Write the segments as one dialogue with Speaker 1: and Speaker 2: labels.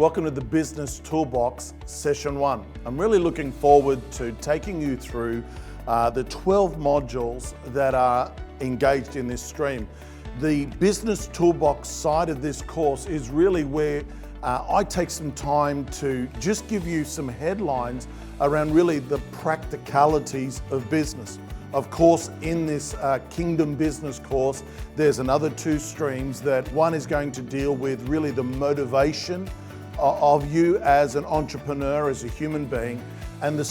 Speaker 1: welcome to the Business Toolbox Session 1. I'm really looking forward to taking you through the 12 modules that are engaged in this stream. The Business Toolbox side of this course is really where I take some time to just give you some headlines around really the practicalities of business. Of course, in this Kingdom Business course, there's another two streams that one is going to deal with really the motivation of you as an entrepreneur, as a human being. And the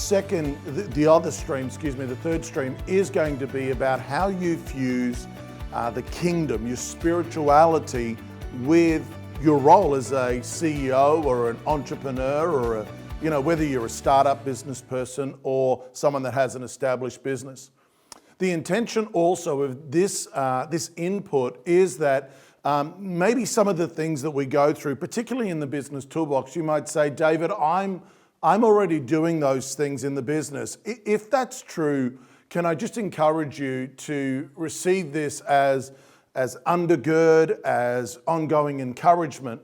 Speaker 1: third stream is going to be about how you fuse the kingdom, your spirituality with your role as a CEO or an entrepreneur or whether you're a startup business person or someone that has an established business. The intention also of this input is that maybe some of the things that we go through, particularly in the Business Toolbox, you might say, David, I'm already doing those things in the business. If that's true, can I just encourage you to receive this as undergird, as ongoing encouragement?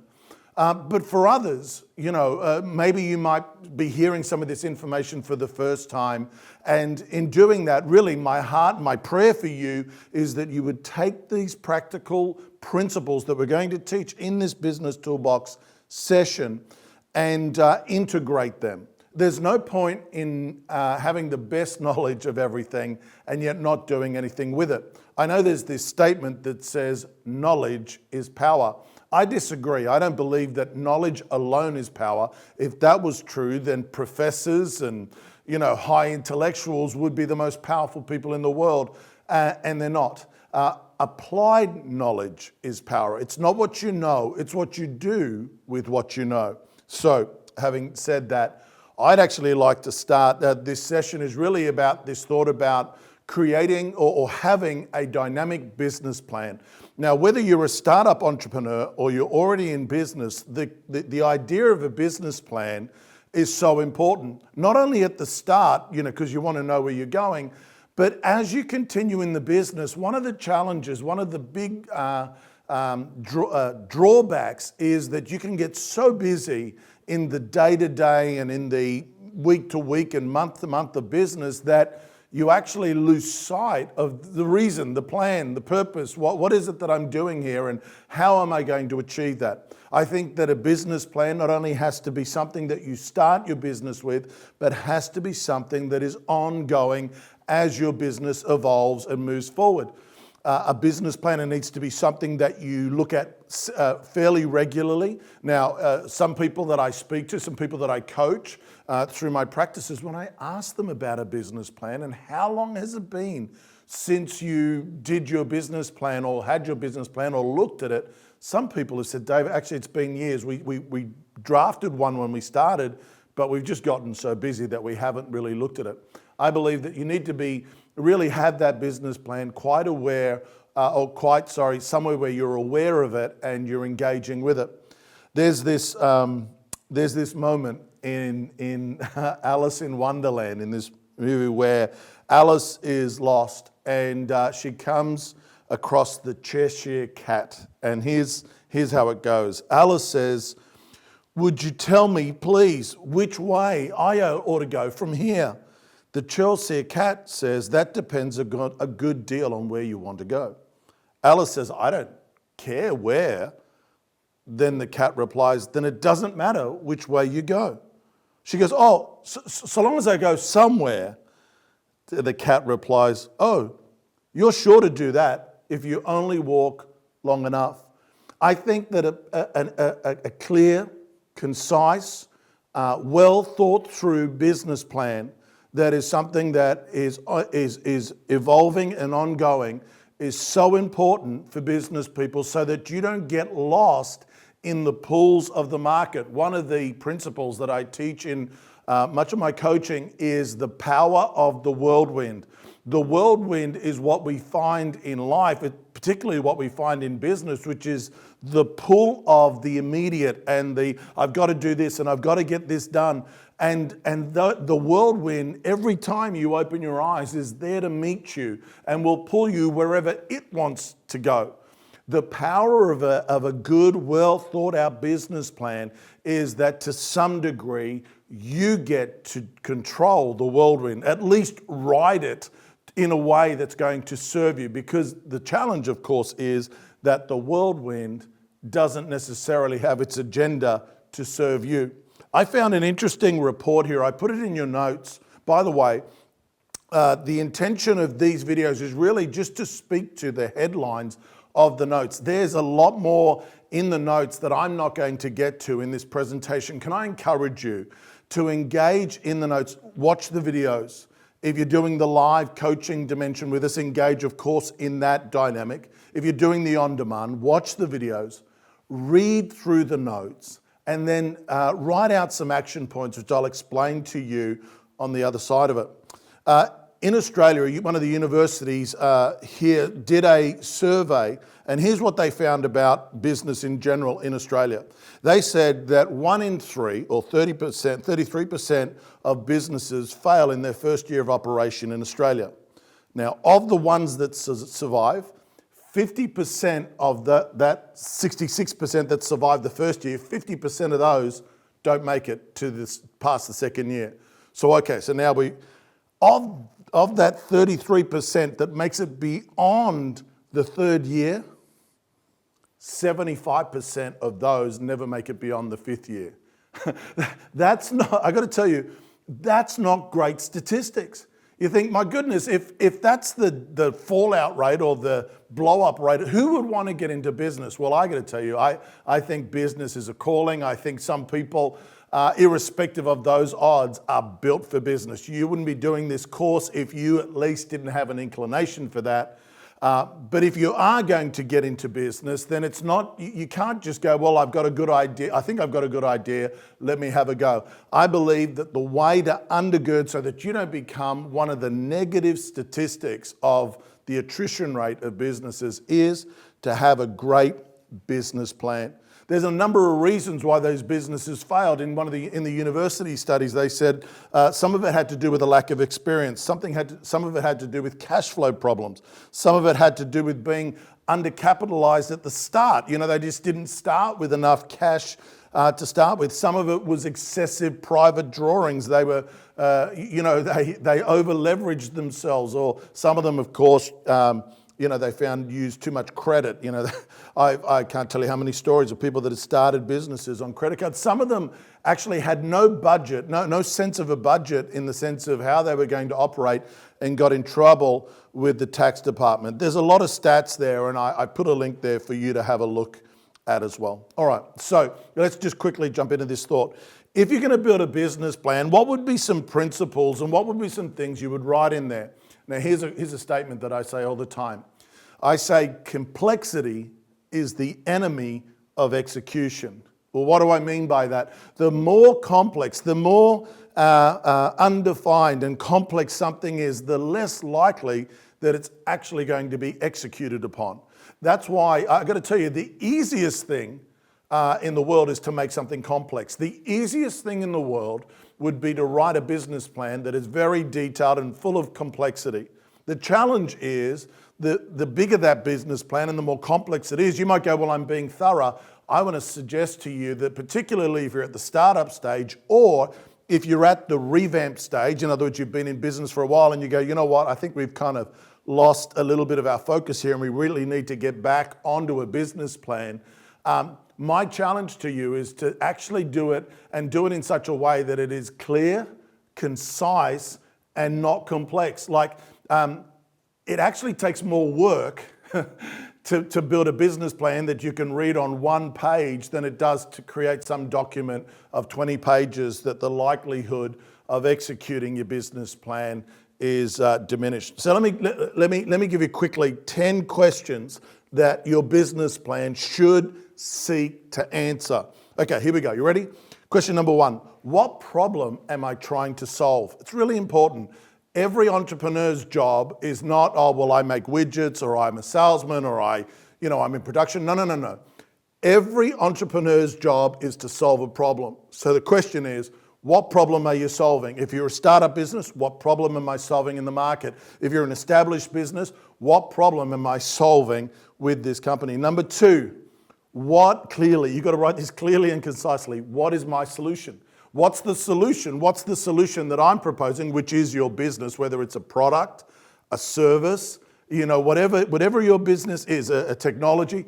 Speaker 1: But for others, maybe you might be hearing some of this information for the first time. And in doing that, really my prayer for you is that you would take these practical principles that we're going to teach in this Business Toolbox session and integrate them. There's no point in having the best knowledge of everything and yet not doing anything with it. I know there's this statement that says knowledge is power. I disagree. I don't believe that knowledge alone is power. If that was true, then professors and high intellectuals would be the most powerful people in the world, and they're not. Applied knowledge is power. It's not what you know, it's what you do with what you know. So, having said that, I'd actually like to start. This session is really about this thought about creating or having a dynamic business plan. Now, whether you're a startup entrepreneur or you're already in business, the idea of a business plan is so important. Not only at the start, because you want to know where you're going, but as you continue in the business, one of the challenges, one of the big drawbacks is that you can get so busy in the day-to-day and in the week-to-week and month-to-month of business that you actually lose sight of the reason, the plan, the purpose. What is it that I'm doing here and how am I going to achieve that? I think that a business plan not only has to be something that you start your business with, but has to be something that is ongoing as your business evolves and moves forward. A business plan needs to be something that you look at fairly regularly. Now, some people that I speak to, some people that I coach through my practices, when I ask them about a business plan and how long has it been since you did your business plan or had your business plan or looked at it, some people have said, David, actually it's been years. We drafted one when we started, but we've just gotten so busy that we haven't really looked at it. I believe that you need to really have that business plan quite aware, somewhere where you're aware of it and you're engaging with it. There's this moment in Alice in Wonderland, in this movie, where Alice is lost and she comes across the Cheshire Cat. And here's how it goes. Alice says, "Would you tell me, please, which way I ought to go from here?" The Cheshire Cat says, "That depends a good deal on where you want to go." Alice says, "I don't care where." Then the cat replies, "Then it doesn't matter which way you go." She goes, "Oh, so long as I go somewhere." The cat replies, "Oh, you're sure to do that if you only walk long enough." I think that a clear, concise, well thought through business plan that is something that is evolving and ongoing is so important for business people so that you don't get lost in the pools of the market. One of the principles that I teach in much of my coaching is the power of the whirlwind. The whirlwind is what we find in life, particularly what we find in business, which is the pull of the immediate and I've got to do this and I've got to get this done. And the whirlwind, every time you open your eyes, is there to meet you and will pull you wherever it wants to go. The power of a good, well thought out business plan is that to some degree, you get to control the whirlwind, at least ride it in a way that's going to serve you. Because the challenge, of course, is that the whirlwind doesn't necessarily have its agenda to serve you. I found an interesting report here. I put it in your notes. By the way, the intention of these videos is really just to speak to the headlines of the notes. There's a lot more in the notes that I'm not going to get to in this presentation. Can I encourage you to engage in the notes? Watch the videos. If you're doing the live coaching dimension with us, engage, of course, in that dynamic. If you're doing the on-demand, watch the videos, read through the notes, and then write out some action points, which I'll explain to you on the other side of it. In Australia, one of the universities here did a survey, and here's what they found about business in general in Australia. They said that 1 in 3, or 30%, 33% of businesses fail in their first year of operation in Australia. Now, of the ones that survive, 50% of that 66% that survive the first year, 50% of those don't make it to past the second year. So, okay, so now of that 33% that makes it beyond the third year, 75% of those never make it beyond the fifth year. That's not, I got to tell you, that's not great statistics. You think, my goodness, if that's the fallout rate or the blow up rate, who would want to get into business? Well, I got to tell you, I think business is a calling. I think some people, irrespective of those odds, are built for business. You wouldn't be doing this course if you at least didn't have an inclination for that. But if you are going to get into business, then it's not, you can't just go, well, I've got a good idea. I think I've got a good idea. Let me have a go. I believe that the way to undergird so that you don't become one of the negative statistics of the attrition rate of businesses is to have a great business plan. There's a number of reasons why those businesses failed. In in the university studies, they said some of it had to do with a lack of experience. Some of it had to do with cash flow problems. Some of it had to do with being undercapitalized at the start. You know, they just didn't start with enough cash to start with. Some of it was excessive private drawings. They were, they over leveraged themselves, or some of them, of course, they found used too much credit. I can't tell you how many stories of people that had started businesses on credit cards. Some of them actually had no budget, no sense of a budget in the sense of how they were going to operate, and got in trouble with the tax department. There's a lot of stats there, and I put a link there for you to have a look at as well. All right, so let's just quickly jump into this thought. If you're going to build a business plan, what would be some principles and what would be some things you would write in there? Now, here's a statement that I say all the time. I say complexity is the enemy of execution. Well, what do I mean by that? The more complex, the more undefined and complex something is, the less likely that it's actually going to be executed upon. That's why I got to tell you, the easiest thing in the world is to make something complex. The easiest thing in the world would be to write a business plan that is very detailed and full of complexity. The challenge is the bigger that business plan and the more complex it is, you might go, well, I'm being thorough. I want to suggest to you that particularly if you're at the startup stage, or if you're at the revamp stage, in other words, you've been in business for a while and you go, you know what, I think we've kind of lost a little bit of our focus here and we really need to get back onto a business plan. My challenge to you is to actually do it, and do it in such a way that it is clear, concise, and not complex. It actually takes more work to build a business plan that you can read on one page than it does to create some document of 20 pages that the likelihood of executing your business plan is diminished. So let me give you quickly 10 questions that your business plan should seek to answer. Okay, here we go. You ready? Question number 1. What problem am I trying to solve? It's really important. Every entrepreneur's job is not, oh, well, I make widgets, or I'm a salesman, or I'm in production. No. Every entrepreneur's job is to solve a problem. So the question is, What problem are you solving? If you're a startup business, what problem am I solving in the market? If you're an established business, what problem am I solving with this company? Number two, you've got to write this clearly and concisely. What is my solution? What's the solution? What's the solution that I'm proposing, which is your business, whether it's a product, a service, whatever your business is, a technology,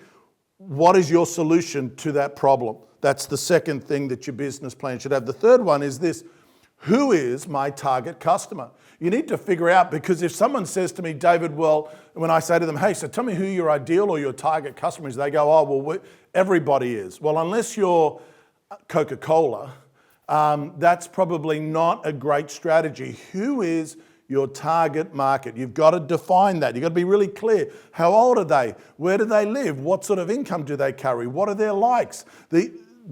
Speaker 1: what is your solution to that problem? That's the second thing that your business plan should have. The third one is this: who is my target customer? You need to figure out, because if someone says to me, David, well, when I say to them, hey, so tell me who your ideal or your target customer is, they go, oh, well, everybody is. Well, unless you're Coca-Cola, that's probably not a great strategy. Who is your target market? You've got to define that. You've got to be really clear. How old are they? Where do they live? What sort of income do they carry? What are their likes?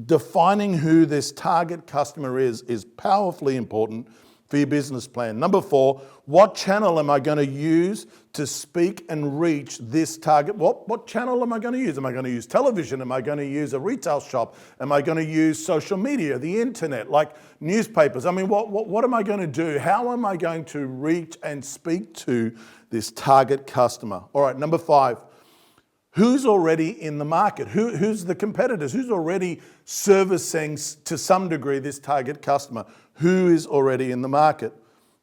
Speaker 1: Defining who this target customer is powerfully important for your business plan. Number four, what channel am I going to use to speak and reach this target? What channel am I going to use? Am I going to use television? Am I going to use a retail shop? Am I going to use social media, the internet, like newspapers? I mean, what am I going to do? How am I going to reach and speak to this target customer? All right, number five, who's already in the market? Who's the competitors? Who's already servicing to some degree this target customer? Who is already in the market?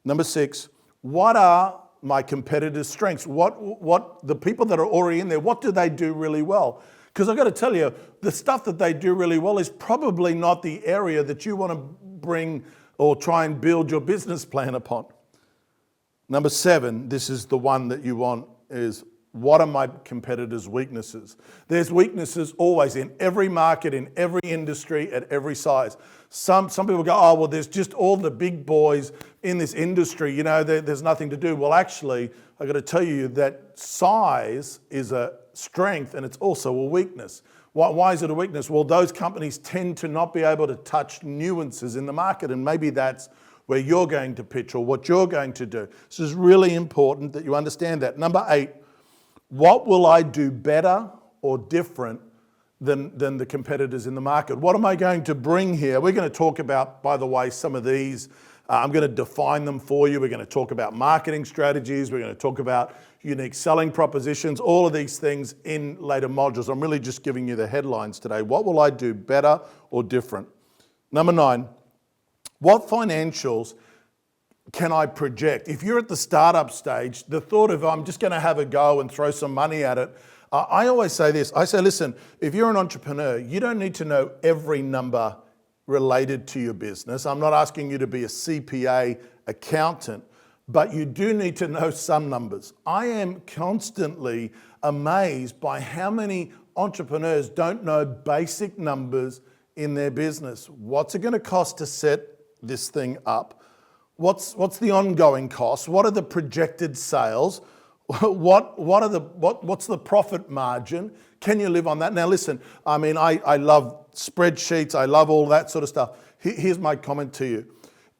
Speaker 1: Number six, what are my competitors' strengths? What the people that are already in there, what do they do really well? Because I've got to tell you, the stuff that they do really well is probably not the area that you want to bring or try and build your business plan upon. Number seven, this is the one that you want, is what are my competitors' weaknesses? There's weaknesses always in every market, in every industry, at every size. Some people go, oh, well, there's just all the big boys in this industry, there's nothing to do. Well, actually, I've got to tell you that size is a strength and it's also a weakness. Why is it a weakness? Well, those companies tend to not be able to touch nuances in the market, and maybe that's where you're going to pitch or what you're going to do. So it's really important that you understand that. Number eight, what will I do better or different than the competitors in the market? What am I going to bring here? We're going to talk about, by the way, some of these. I'm going to define them for you. We're going to talk about marketing strategies. We're going to talk about unique selling propositions, all of these things in later modules. I'm really just giving you the headlines today. What will I do better or different? Number nine, what financials can I project? If you're at the startup stage, the thought of I'm just going to have a go and throw some money at it, I always say this. I say, listen, if you're an entrepreneur, you don't need to know every number related to your business. I'm not asking you to be a CPA accountant, but you do need to know some numbers. I am constantly amazed by how many entrepreneurs don't know basic numbers in their business. What's it going to cost to set this thing up? What's the ongoing costs? What are the projected sales? What's the profit margin? Can you live on that? Now listen, I mean, I love spreadsheets. I love all that sort of stuff. Here's my comment to you.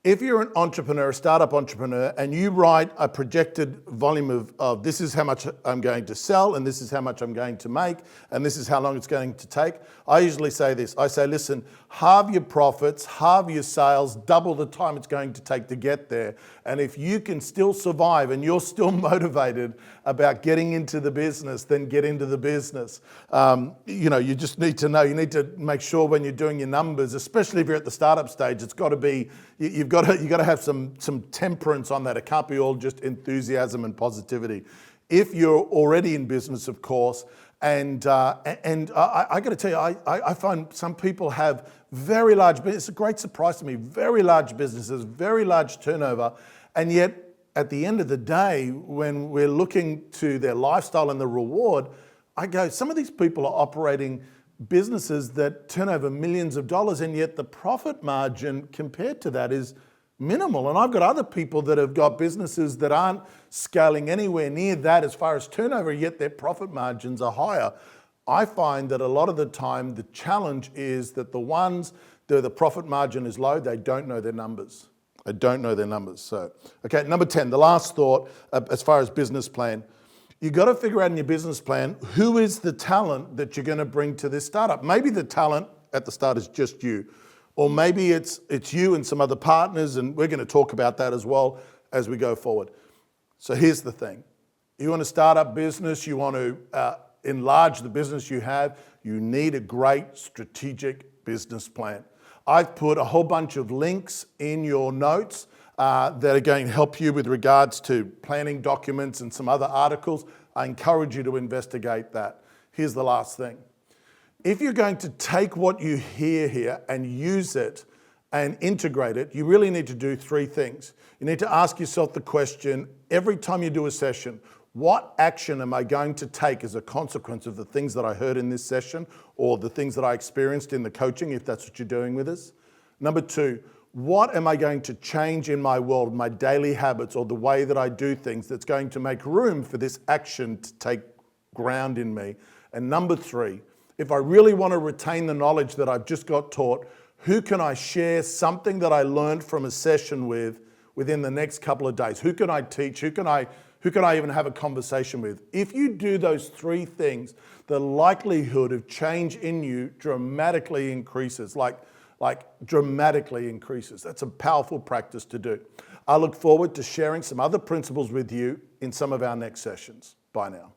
Speaker 1: If you're an entrepreneur, a startup entrepreneur, and you write a projected volume of this is how much I'm going to sell, and this is how much I'm going to make, and this is how long it's going to take, I usually say this. I say, listen, halve your profits, halve your sales, double the time it's going to take to get there. And if you can still survive and you're still motivated about getting into the business, then get into the business. You just need to know. You need to make sure when you're doing your numbers, especially if you're at the startup stage, it's got to be, you've got to have some temperance on that. It can't be all just enthusiasm and positivity. If you're already in business, of course, and I got to tell you, I find some people have very large business. It's a great surprise to me. Very large businesses, very large turnover, and yet at the end of the day, when we're looking to their lifestyle and the reward, I go, some of these people are operating businesses that turn over millions of dollars, and yet the profit margin compared to that is minimal. And I've got other people that have got businesses that aren't scaling anywhere near that as far as turnover, yet their profit margins are higher. I find that a lot of the time the challenge is that the ones that the profit margin is low, they don't know their numbers. They don't know their numbers. So, okay, number 10, the last thought as far as business plan. You got to figure out in your business plan, who is the talent that you're going to bring to this startup? Maybe the talent at the start is just you. or maybe it's you and some other partners, and we're going to talk about that as well as we go forward. So here's the thing. You want to start up business, you want to enlarge the business you have, you need a great strategic business plan. I've put a whole bunch of links in your notes that are going to help you with regards to planning documents and some other articles. I encourage you to investigate that. Here's the last thing. If you're going to take what you hear here and use it and integrate it, you really need to do three things. You need to ask yourself the question, every time you do a session, what action am I going to take as a consequence of the things that I heard in this session or the things that I experienced in the coaching, if that's what you're doing with us? Number two, what am I going to change in my world, my daily habits, or the way that I do things that's going to make room for this action to take ground in me? And number three, if I really want to retain the knowledge that I've just got taught, who can I share something that I learned from a session with within the next couple of days? Who can I teach? Who can I even have a conversation with? If you do those three things, the likelihood of change in you dramatically increases, like dramatically increases. That's a powerful practice to do. I look forward to sharing some other principles with you in some of our next sessions. Bye now.